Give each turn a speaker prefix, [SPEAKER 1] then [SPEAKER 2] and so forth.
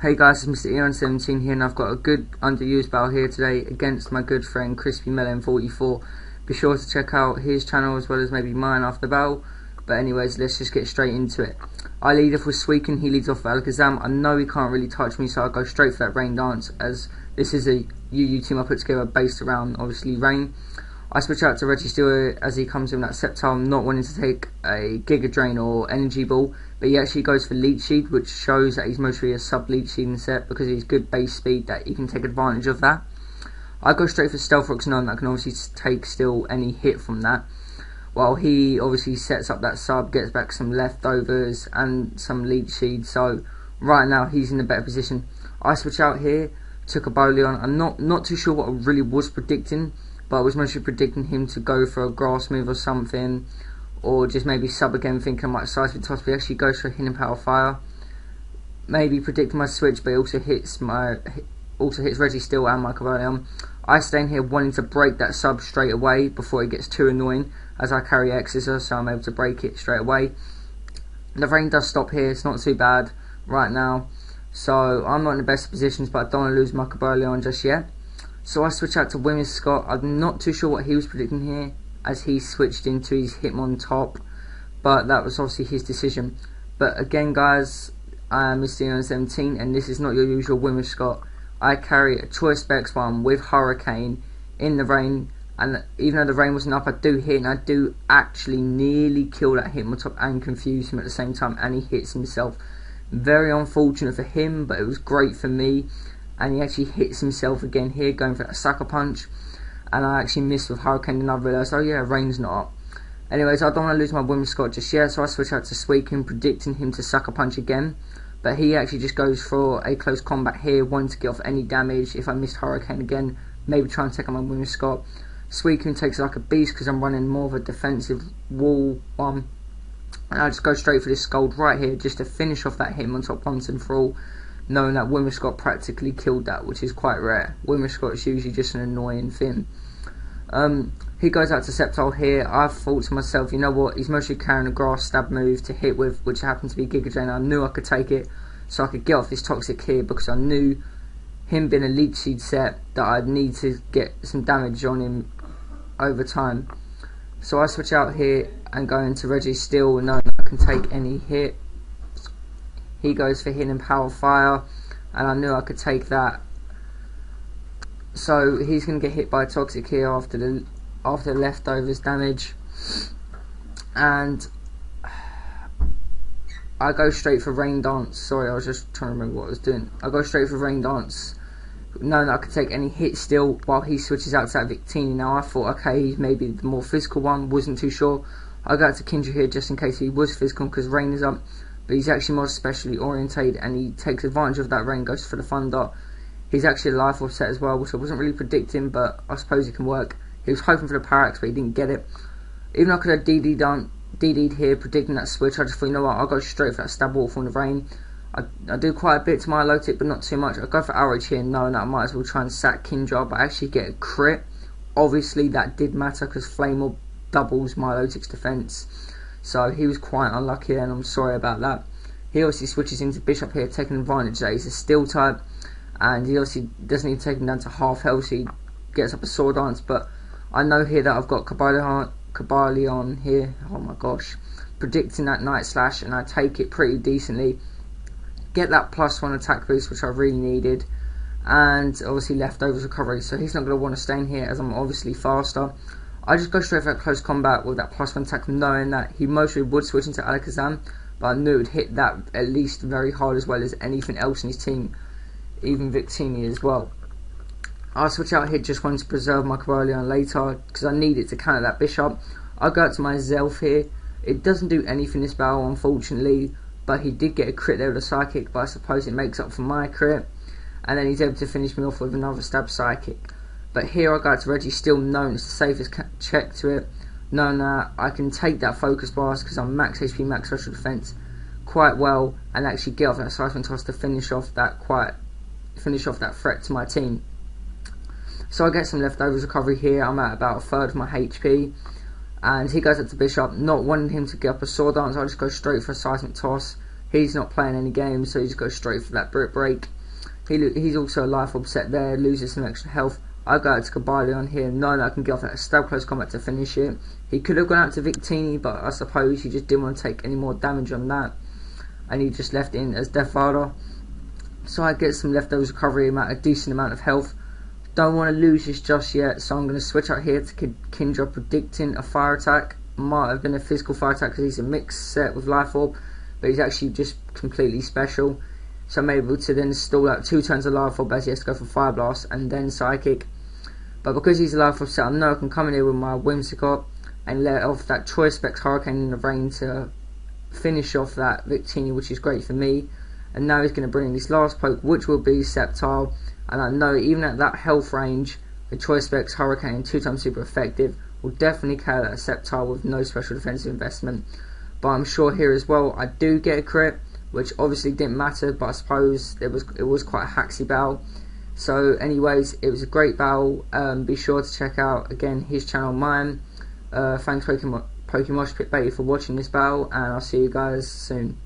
[SPEAKER 1] Hey guys, it's MrEon17 here, and I've got a good underused battle here today against my good friend crispymelon44. Be sure to check out his channel as well as maybe mine after the battle. But anyways, let's just get straight into it. I lead off with Suicune, he leads off with Alakazam. I know he can't really touch me, so I'll go straight for that Rain Dance, as this is a UU team I put together based around, obviously, Rain. I switch out to Registeel as he comes in that Sceptile, not wanting to take a Giga Drain or Energy Ball, but he actually goes for Leech Seed, which shows that he's mostly a sub-Leech Seed set because he's good base speed, that he can take advantage of that. I go straight for Stealth Rocks, knowing that I can obviously take still any hit from that, while he obviously sets up that sub, gets back some leftovers and some Leech Seed, so right now he's in a better position. I switch out here to Cobalion. I'm not too sure what I really was predicting, but I was mostly predicting him to go for a grass move or something, or just maybe sub again, thinking I might Seismic Toss, but he actually goes for Hidden Power Fire. Maybe predicting my switch, but he also hits Registeel and my Cobalion. I stay in here wanting to break that sub straight away before it gets too annoying, as I carry Exeter, so I'm able to break it straight away. The rain does stop here, it's not too bad right now, so I'm not in the best positions, but I don't want to lose my Cobalion just yet. So I switch out to Whimsicott. I'm not too sure what he was predicting here, as he switched into his Hitmontop, but that was obviously his decision. But again guys, I am MrEon17, and this is not your usual Whimsicott. I carry a Choice Specs one with Hurricane in the rain, and even though the rain wasn't up, I do hit, and I do actually nearly kill that Hitmontop and confuse him at the same time, and he hits himself. Very unfortunate for him, but it was great for me. And he actually hits himself again here, going for that Sucker Punch. And I actually missed with Hurricane, and I realised, oh yeah, rain's not up. Anyways, I don't want to lose my Whimsicott just yet, so I switch out to Suicune, predicting him to Sucker Punch again. But he actually just goes for a close combat here, wanting to get off any damage. If I missed Hurricane again, maybe try and take out my Whimsicott. Suicune takes it like a beast, because I'm running more of a defensive wall one. And I just go straight for this Scald right here, just to finish off that Hitmontop once and for all, knowing that Whimsicott practically killed that, which is quite rare. Whimsicott is usually just an annoying thing. He goes out to Sceptile here. I thought to myself, you know what, he's mostly carrying a grass stab move to hit with, which happened to be Giga Drain. I knew I could take it, so I could get off this Toxic here, because I knew him being a Leech Seed set that I'd need to get some damage on him over time. So I switch out here and go into Registeel, knowing that I can take any hit. He goes for Hidden Power Fire, and I knew I could take that. So he's going to get hit by Toxic here after the leftovers damage, and I go straight for Rain Dance. Sorry, I was just trying to remember what I was doing. I go straight for Rain Dance, knowing that I could take any hit still, while he switches out to that Victini. Now I thought, okay, he's maybe the more physical one, wasn't too sure. I go out to Kindred here just in case he was physical, because rain is up. But he's actually more specially orientated, and he takes advantage of that rain, goes for the Thunder. He's actually a life offset as well, which I wasn't really predicting, but I suppose it can work. He was hoping for the Parax, but he didn't get it. Even though I could have DD'd here, predicting that switch, I just thought, you know what, I'll go straight for that Stab Waterfall in the rain. I do quite a bit to my low tip, but not too much. I go for Outrage here, knowing that I might as well try and sack Kindra, but I actually get a crit. Obviously, that did matter, because Flame Orb doubles my low tip's defense. So he was quite unlucky, and I'm sorry about that. He obviously switches into Bishop here, taking advantage that he's a Steel type, and he obviously doesn't even take him down to half health, so he gets up a Sword Dance. But I know here that I've got Cobalion here, oh my gosh, predicting that Night Slash, and I take it pretty decently. Get that +1 attack boost, which I really needed, and obviously leftovers recovery, so he's not going to want to stay in here, as I'm obviously faster. I just go straight for that close combat with that +1 attack, knowing that he mostly would switch into Alakazam, but I knew it would hit that at least very hard, as well as anything else in his team, even Victini as well. I switch out here just wanting to preserve my Cobalion later, because I need it to counter that Bishop. I go out to my Zelf here. It doesn't do anything this battle, unfortunately, but he did get a crit there with a Psychic, but I suppose it makes up for my crit, and then he's able to finish me off with another Stab Psychic. But here I go to Registeel, knowing it's the safest check to it, knowing that I can take that Focus Blast, because I'm max HP, max special defense quite well, and actually get off that Seismic Toss to finish off that threat to my team. So I get some leftovers recovery here. I'm at about a third of my HP, and he goes up to Bishop, not wanting him to get up a Sword Dance. I just go straight for a Seismic Toss, He's not playing any games, so he's got straight for that brick break. He's also a life orb set there, loses some extra health. I go out to Kabali on here, knowing I can get off that stab close combat to finish it. He could have gone out to Victini, but I suppose he just didn't want to take any more damage on that, and he just left it in as Death Rider. So I get some leftovers recovery, a decent amount of health. Don't want to lose this just yet, so I'm going to switch out here to Kindra, predicting a fire attack. Might have been a physical fire attack because he's a mixed set with life orb, but he's actually just completely special. So I'm able to then stall out 2 turns of life orb as he has to go for fire blast and then psychic. But because he's a life orb set, I know I can come in here with my Whimsicott and let off that Choice Specs Hurricane in the rain to finish off that Victini, which is great for me. And now he's going to bring in this last poke, which will be Sceptile. And I know even at that health range, the Choice Specs Hurricane 2 times super effective will definitely KO that Sceptile with no special defensive investment. But I'm sure here as well I do get a crit, which obviously didn't matter, but I suppose it was quite a haxy battle. So anyways, it was a great battle. Be sure to check out again his channel, mine. Thanks Pokemoshpitbeta for watching this battle, and I'll see you guys soon.